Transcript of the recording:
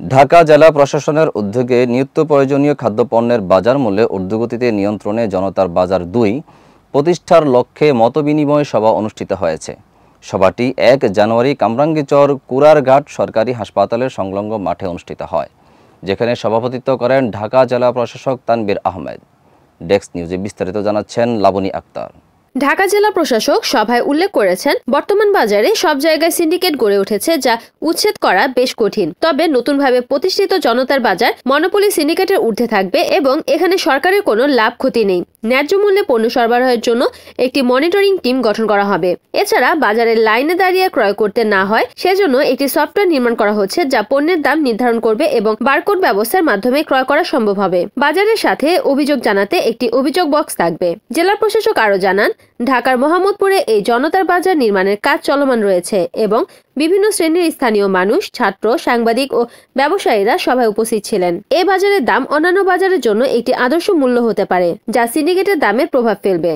ঢাকা জেলা প্রশাসনের উদ্যোগে নিত্য প্রয়োজনীয় খাদ্যপণ্যের বাজার মূল্যে ঊর্ধ্বগতিতে নিয়ন্ত্রণে জনতার বাজার ২ প্রতিষ্ঠার লক্ষ্যে মতবিনিময় সভা অনুষ্ঠিত হয়েছে। সভাটি ১ জানুয়ারি কামরাঙ্গীরচর কুড়ারঘাট সরকারি হাসপাতালের সংলগ্ন মাঠে অনুষ্ঠিত হয়, যেখানে সভাপতিত্ব করেন ঢাকা জেলা প্রশাসক তানভীর আহমেদ। ডেস্ক নিউজে বিস্তারিত জানাচ্ছেন লাবনী আক্তার। ঢাকা জেলা প্রশাসক সভায় উল্লেখ করেছেন, বর্তমান বাজারে সব জায়গায় সিন্ডিকেট গড়ে উঠেছে, যা উচ্ছেদ করা বেশ কঠিন। তবে নতুনভাবে প্রতিষ্ঠিত জনতার বাজার মনোপলি সিন্ডিকেটের ঊর্ধ্বে থাকবে এবং এখানে সরকারের কোনো লাভ ক্ষতি নেই। ন্যায্য মূল্যে পণ্য সরবরাহের জন্য একটি মনিটরিং টিম গঠন করা হবে। এছাড়া বাজারের লাইনে দাঁড়িয়ে ক্রয় করতে না হয় সেজন্য একটি সফটওয়্যার নির্মাণ করা হচ্ছে, যা পণ্যের দাম নির্ধারণ করবে এবং বারকোড ব্যবস্থার মাধ্যমে ক্রয় করা সম্ভব হবে। বাজারের সাথে অভিযোগ জানাতে একটি অভিযোগ বক্স থাকবে। জেলা প্রশাসক আরও জানান, ঢাকার মোহাম্মদপুরে এই জনতার বাজার নির্মাণের কাজ চলমান রয়েছে এবং বিভিন্ন শ্রেণীর স্থানীয় মানুষ, ছাত্র, সাংবাদিক ও ব্যবসায়ীরা সভায় উপস্থিত ছিলেন। এই বাজারের দাম অন্যান্য বাজারের জন্য একটি আদর্শ মূল্য হতে পারে, যা সিন্ডিকেটের দামের প্রভাব ফেলবে।